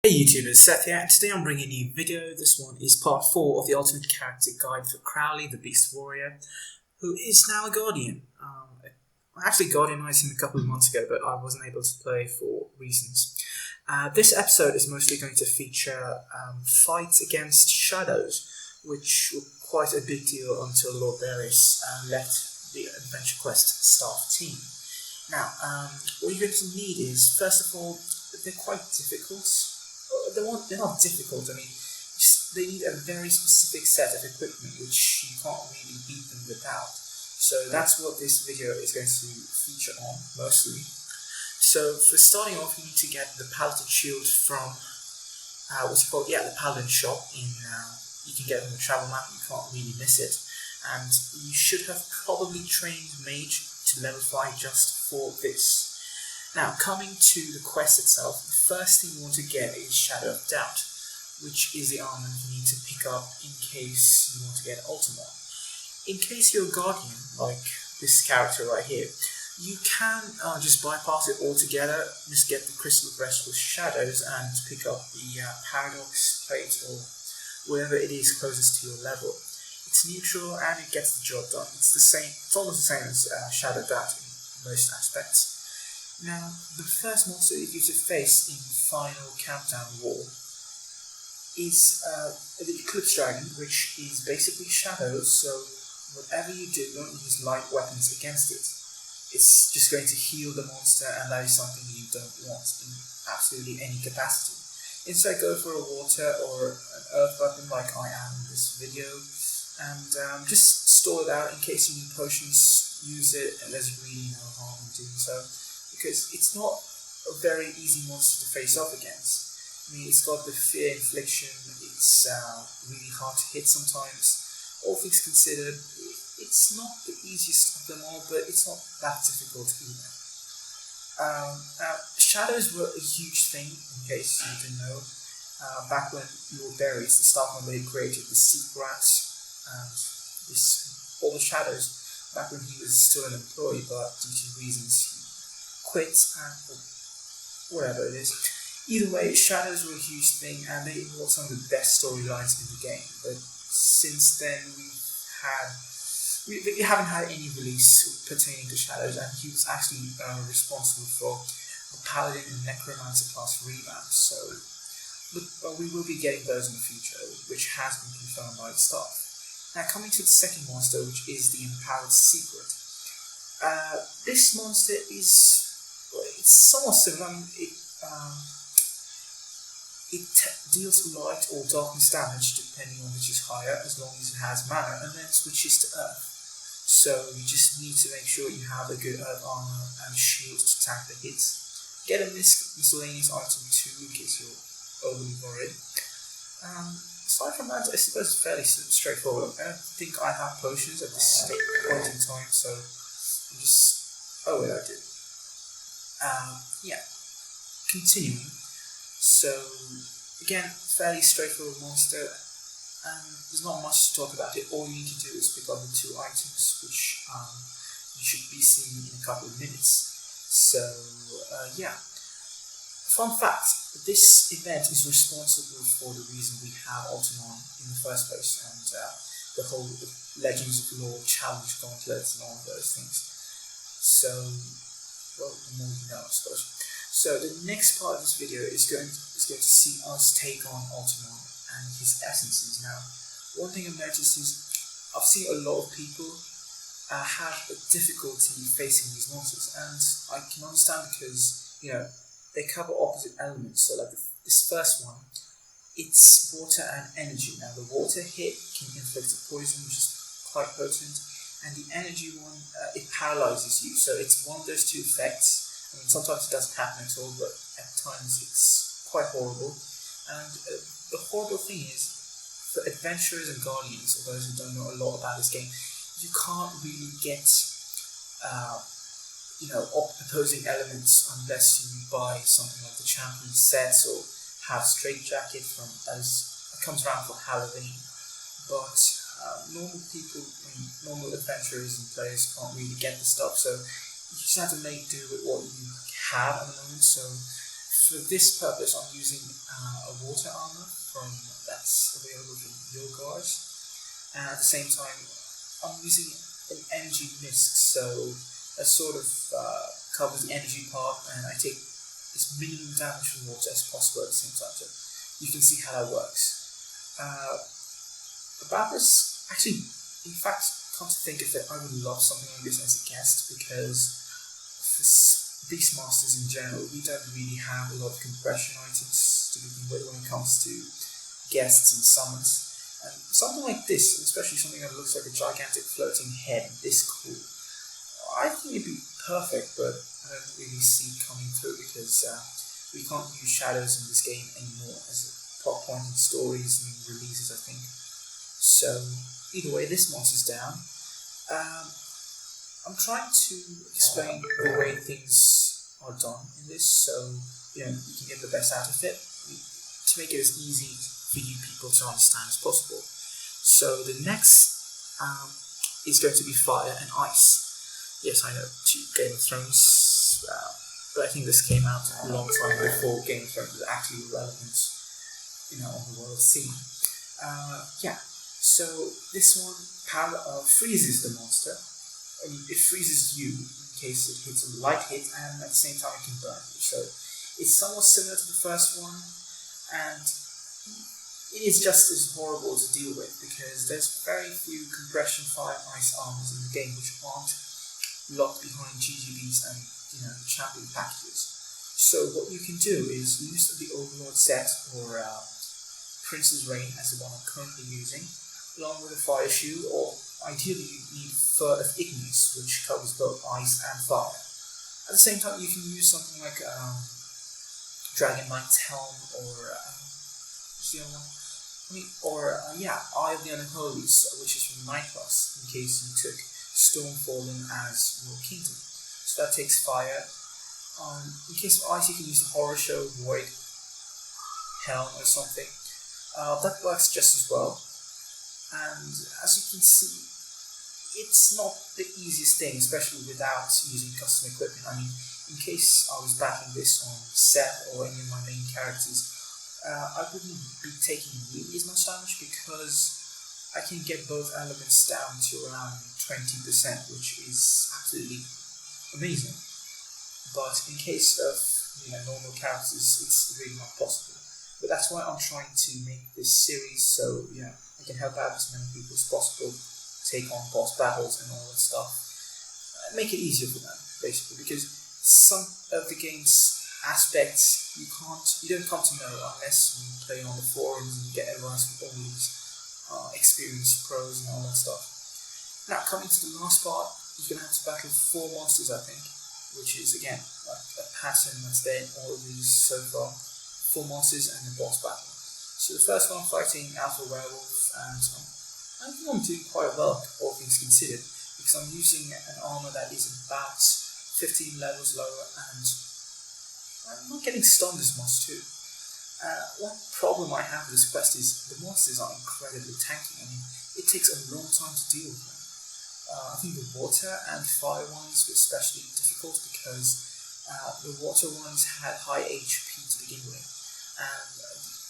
Hey YouTubers, Seth here, and today I'm bringing you a video. This one is part 4 of the Ultimate Character Guide for Crowley, the Beast Warrior, who is now a Guardian. I actually Guardianized him a couple of months ago, but I wasn't able to play for reasons. This episode is mostly going to feature fights against shadows, which were quite a big deal until Lord Varys left the Adventure Quest staff team. Now, what you're going to need is, first of all, they're quite difficult. They're not difficult, they need a very specific set of equipment which you can't really beat them without. So that's what this video is going to feature on, mostly. So for starting off, you need to get the Paladin Shield from, the Paladin shop. You can get it on the travel map, you can't really miss it. And you should have probably trained Mage to level 5 just for this. Now, coming to the quest itself, the first thing you want to get is Shadow of Doubt, which is the armor you need to pick up in case you want to get Ultimon. In case you're a Guardian, like this character right here, you can just bypass it altogether, just get the Crystal Breast with Shadows and pick up the Paradox Plate or whatever it is closest to your level. It's neutral and it gets the job done. It's almost the same as Shadow of Doubt in most aspects. Now, the first monster you to face in Final Countdown War is the Eclipse Dragon, which is basically shadows, so whatever you do, don't use light weapons against it. It's just going to heal the monster, and that is something you don't want in absolutely any capacity. Instead, go for a water or an earth weapon like I am in this video, and just store it out in case you need potions, use it, and there's really no harm in doing so. Because it's not a very easy monster to face off against. It's got the fear infliction, it's really hard to hit sometimes. All things considered, it's not the easiest of them all, but it's not that difficult either. Now, shadows were a huge thing, in case you didn't know. Back when Lord Varys, the staff member, created the Secret Rats and all the shadows, back when he was still an employee, but due to reasons quit and whatever it is. Either way, shadows were a huge thing and they brought some of the best storylines in the game. But since then we haven't had any release pertaining to shadows, and he was actually responsible for the Paladin and Necromancer class revamps. But we will be getting those in the future, which has been confirmed by the staff. Now, coming to the second monster, which is the Empowered Secret. This monster is it's somewhat similar. It deals light or darkness damage depending on which is higher, as long as it has mana, and then switches to earth. So you just need to make sure you have a good earth armor and shield to tank the hits. Get a miscellaneous item too in case you're overly worried. Aside from that, I suppose it's fairly straightforward. I don't think I have potions at this point in time, so I'm just... Oh wait, I did. Continuing. So, again, fairly straightforward monster, and there's not much to talk about it. All you need to do is pick up the 2 items, which you should be seeing in a couple of minutes. So, Fun fact, this event is responsible for the reason we have Ultimon in the first place, and the whole Legends of Lore challenge gauntlets and all of those things. So, well, the more you know, I suppose. So the next part of this video is going to see us take on Ultimon and his essences. Now, one thing I've noticed is I've seen a lot of people have a difficulty facing these monsters, and I can understand because they cover opposite elements. So like this first one, it's water and energy. Now the water hit can inflict a poison, which is quite potent, and the energy one, it paralyzes you. So it's one of those 2 effects. Sometimes it doesn't happen at all, but at times it's quite horrible. And the horrible thing is, for adventurers and guardians, or those who don't know a lot about this game, you can't really get opposing elements unless you buy something like the champion sets or have Straitjacket that comes around for Halloween. But normal people, normal adventurers and players can't really get the stuff, so you just have to make do with what you have at the moment. So For this purpose, I'm using a water armor that's available from your guards, and at the same time, I'm using an energy mist, so that sort of covers the energy part, and I take as minimum damage from water as possible at the same time. So you can see how that works. About this, actually, in fact, come to think of it, I would love something like this as a guest, because for Beastmasters in general, we don't really have a lot of compression items to begin with when it comes to guests and summons. And something like this, especially something that looks like a gigantic floating head, this cool, I think it'd be perfect, but I don't really see it coming through because we can't use shadows in this game anymore as a plot point in stories and releases, I think. So, either way, this monster's down. I'm trying to explain the way things are done in this, so you can get the best out of it, to make it as easy for you people to understand as possible. So the next is going to be fire and ice. Yes, I know, to Game of Thrones, but I think this came out a long time before Game of Thrones was actually relevant, on the world scene. So this one freezes the monster. It freezes you in case it hits a light hit, and at the same time it can burn you. So it's somewhat similar to the first one, and it is just as horrible to deal with because there's very few compression fire and ice armors in the game which aren't locked behind GGBs and champion packages. So what you can do is use the Overlord set or Prince's Reign as the one I'm currently using, along with a fire shield, or ideally you need Fur of Ignis, which covers both ice and fire. At the same time, you can use something like Dragon Knight's Helm, or what's the other one? Eye of the Unholies, which is from Nightbus, in case you took Stormfallen as your kingdom. So that takes fire. In case of ice, you can use the Horror Show, Void, Helm, or something. That works just as well. And as you can see, it's not the easiest thing, especially without using custom equipment. I mean, in case I was backing this on Seth or any of my main characters, I wouldn't be taking really as much damage because I can get both elements down to around 20%, which is absolutely amazing. But in case of normal characters, it's really not possible. But that's why I'm trying to make this series so I can help out as many people as possible, take on boss battles and all that stuff, make it easier for them basically, because some of the game's aspects you don't come to know unless you play on the forums and you get advice from all these experienced pros and all that stuff. Now coming to the last part, you're going to have to battle 4 monsters, I think, which is again like a pattern that's there in all of these so far. 4 monsters and a boss battle. So the first one, fighting Alpha Werewolf, and I think I'm doing quite well, all things considered, because I'm using an armor that is about 15 levels lower, and I'm not getting stunned as much too. One problem I have with this quest is the monsters are incredibly tanky. I mean, it takes a long time to deal with them. I think the water and fire ones were especially difficult because the water ones had high HP to begin with, and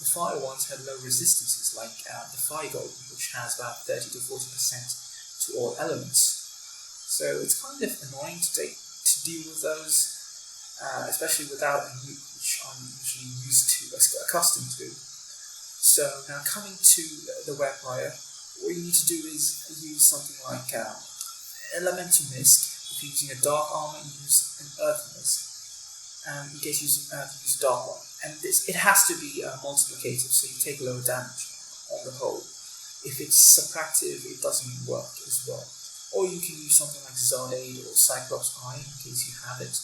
the fire ones had low resistances, like the Fire Golem, which has about 30 to 40% to all elements. So it's kind of annoying to deal with those, especially without a nuke, which I'm usually accustomed to. So now coming to the Vampire, what you need to do is use something like Elemental Mist. If you're using a dark armor, you use an Earth Mist. In case you're using Earth, you use Dark one. And it has to be multiplicative, so you take lower damage on the whole. If it's subtractive, it doesn't work as well. Or you can use something like Zarnade or Cyclops Eye, in case you have it,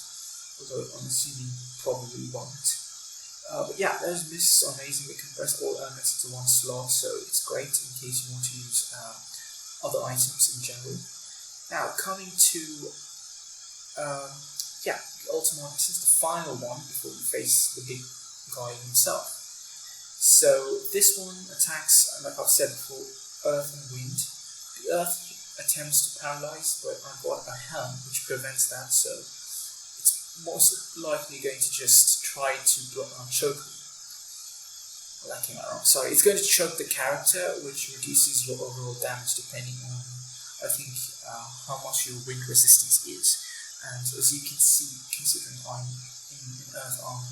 although I'm assuming you probably won't. But yeah, those mists are amazing. They compress all elements into one slot, so it's great in case you want to use other items in general. Now, coming to Ultimon, this is the final one before you face the big guy himself. So this one attacks, like I've said before, Earth and Wind. The Earth attempts to paralyze, but I've got a helm which prevents that, so it's most likely going to just try to choke. Well, that came out wrong. Sorry, it's going to choke the character, which reduces your overall damage depending on, I think, how much your wind resistance is. And as you can see, considering I'm in Earth armor,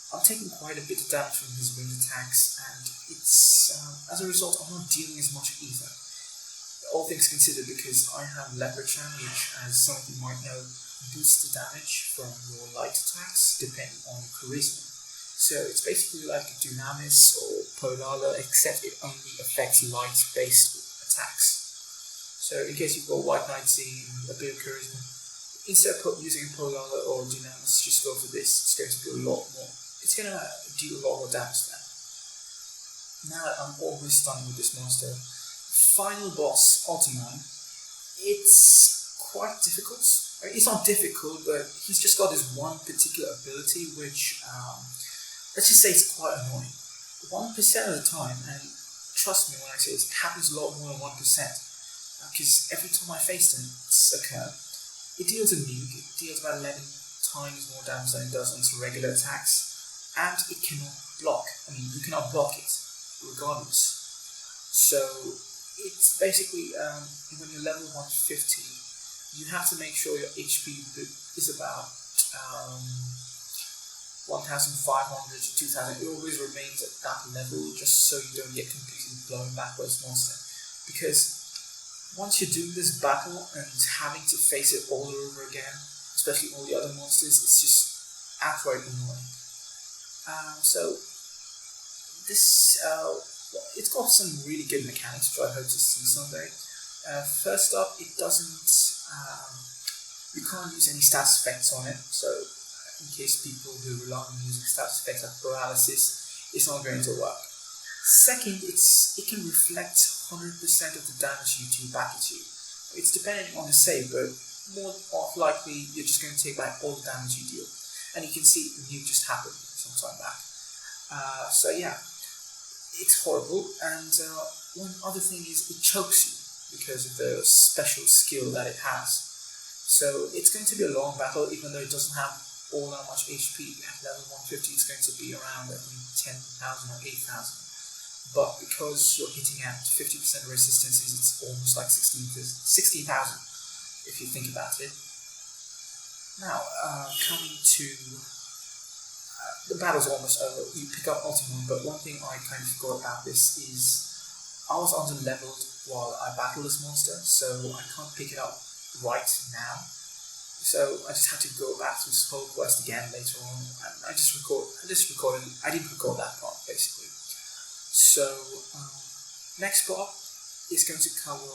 I'm taking quite a bit of damage from his wind attacks, and it's as a result I'm not dealing as much either. All things considered, because I have Leprechaun, which, as some of you might know, boosts the damage from your light attacks depending on charisma. So it's basically like a Dunamis or Polala, except it only affects light-based attacks. So in case you've got White Knight seeing a bit of charisma, instead of using Polala or Dunamis, just go for this. It's going to do a lot more. It's going to do a lot more damage then. Now that I'm almost done with this monster, final boss, Ultimon, it's quite difficult. It's not difficult, but he's just got this one particular ability which, let's just say it's quite annoying. 1% of the time, and trust me when I say this, it happens a lot more than 1%, because every time I face him, it's occurred. It deals a nuke, it deals about 11 times more damage than it does on its regular attacks, and it cannot block. I mean, you cannot block it, regardless. So, it's basically, when you're level 150, you have to make sure your HP is about 1,500 to 2,000. It always remains at that level, just so you don't get completely blown back by this monster. Because once you're doing this battle and having to face it all over again, especially all the other monsters, it's just outright annoying. So this, it's got some really good mechanics, which I hope to see someday. First up, it doesn't, you can't use any status effects on it, so in case people who rely on using status effects like paralysis, it's not going to work. Second, it can reflect 100% of the damage you do back at you. It's depending on the save, but more likely you're just going to take back all the damage you deal. And you can see the nuke just happened some time back. So yeah, it's horrible. And one other thing is it chokes you because of the special skill that it has. So it's going to be a long battle, even though it doesn't have all that much HP. At level 150 it's going to be around, I think, 10,000 or 8,000. But because you're hitting at 50% resistances, it's almost like 16,000 if you think about it. Now, coming to the battle's almost over. You pick up Ultimon, but one thing I kind of forgot about this is I was under-leveled while I battled this monster, so I can't pick it up right now. So I just had to go back to this whole quest again later on, and I didn't record that part basically. So next part is going to cover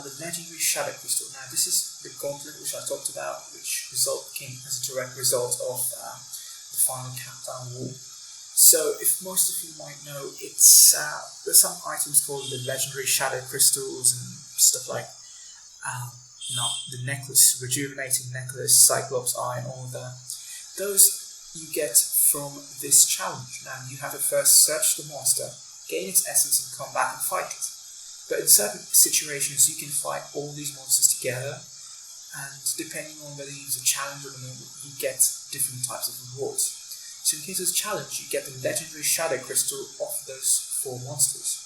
the legendary Shadow Crystal. Now this is the Gauntlet which I talked about, which came as a direct result of the final Countdown War. So if most of you might know, it's there's some items called the legendary Shadow Crystals and stuff like the necklace, rejuvenating necklace, Cyclops Eye, and all of that. Those you get from this challenge. Now you have to first search the monster, gain its essence, and come back and fight it. But in certain situations, you can fight all these monsters together, and depending on whether you use a challenge or not, you get different types of rewards. So in case of this challenge, you get the legendary Shadow Crystal of those 4 monsters.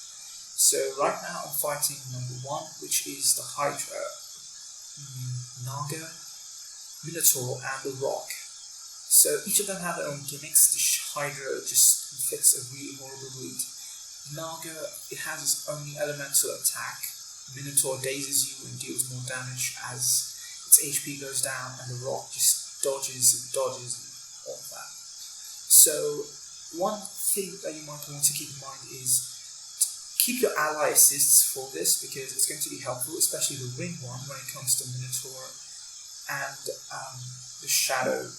So right now I'm fighting number 1, which is the Hydra, Naga, Minotaur, and the Rock. So each of them have their own gimmicks. The Hydra just inflicts a really horrible bleed. Naga, it has its own elemental attack. Minotaur dazes you and deals more damage as its HP goes down, and the Rock just dodges and dodges and all of that. So one thing that you might want to keep in mind is keep your ally assists for this, because it's going to be helpful, especially the winged one when it comes to Minotaur and the Shadow,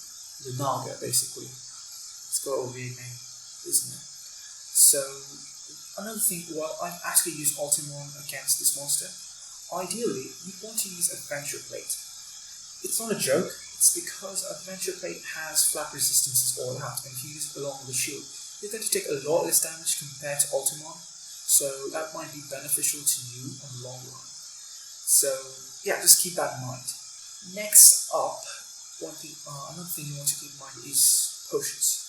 the Naga basically. It's got a weird name, isn't it? So another thing, well, I've actually used Ultimon against this monster. Ideally, you want to use Adventure Plate. It's not a joke, it's because Adventure Plate has flat resistances all out, and if you use it along with the shield, you're going to take a lot less damage compared to Ultimon, so that might be beneficial to you in the long run. So yeah, just keep that in mind. Next up, another thing you want to keep in mind is potions.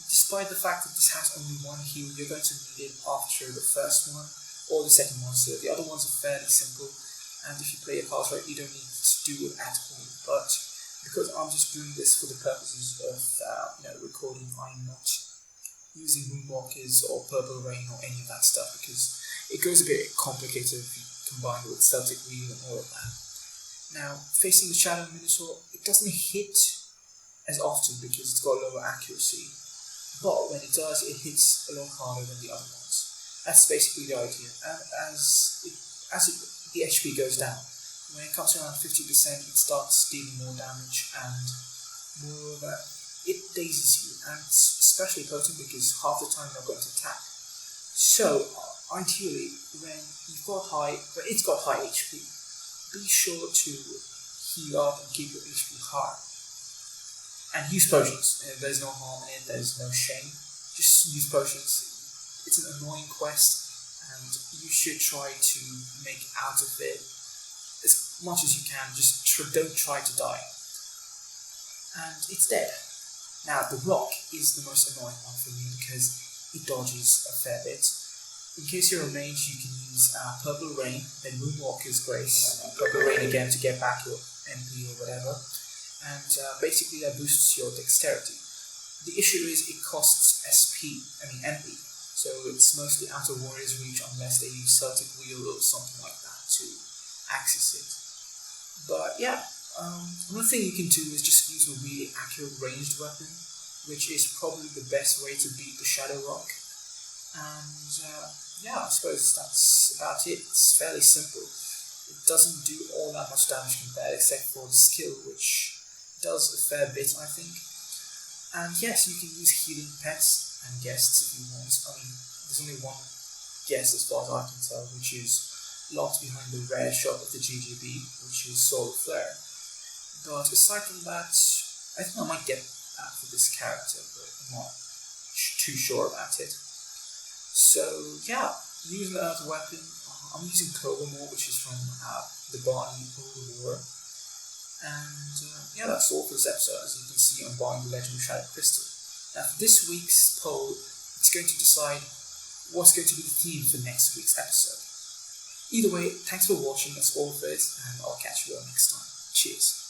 Despite the fact that this has only one heal, you're going to need it after the first one or the second one, so the other ones are fairly simple, and if you play your cards right, you don't need to do it at all. But because I'm just doing this for the purposes of recording, I'm not using Moonwalkers or Purple Rain or any of that stuff, because it goes a bit complicated if you combine it with Celtic Wheel and all of that. Now, facing the Shadow Minotaur, it doesn't hit as often because it's got lower accuracy, but when it does, it hits a lot harder than the other ones. That's basically the idea. And the HP goes down, when it comes to around 50%, it starts dealing more damage, and moreover, it dazes you, and it's especially potent because half the time you're going to attack. So, ideally, when it's got high HP, be sure to heal up and keep your HP high. And use potions. There's no harm in it, there's no shame. Just use potions. It's an annoying quest, and you should try to make out of it as much as you can. Just don't try to die. And it's dead. Now, the rock is the most annoying one for me because it dodges a fair bit. In case you're a mage, you can use Purple Rain, then Moonwalker's Grace, Purple Rain again to get back your MP or whatever. And basically that boosts your dexterity. The issue is it costs MP, so it's mostly out of Warrior's reach unless they use Celtic Wheel or something like that to access it. But yeah, another thing you can do is just use a really accurate ranged weapon, which is probably the best way to beat the Shadow Rock. And I suppose that's about it. It's fairly simple. It doesn't do all that much damage compared, except for the skill, which does a fair bit, I think. And yes, you can use healing pets and guests if you want. I mean, there's only one guest as far as I can tell, which is locked behind the rare shop of the GGB, which is Soul Flare. But aside from that, I think I might get that for this character, but I'm not too sure about it. So yeah, using that as a weapon, I'm using Cobramore, which is from the Barton Lore. And that's all for this episode, as you can see I'm buying the Legend of Shadow Crystal. Now for this week's poll, it's going to decide what's going to be the theme for next week's episode. Either way, thanks for watching, that's all for it, and I'll catch you all next time. Cheers.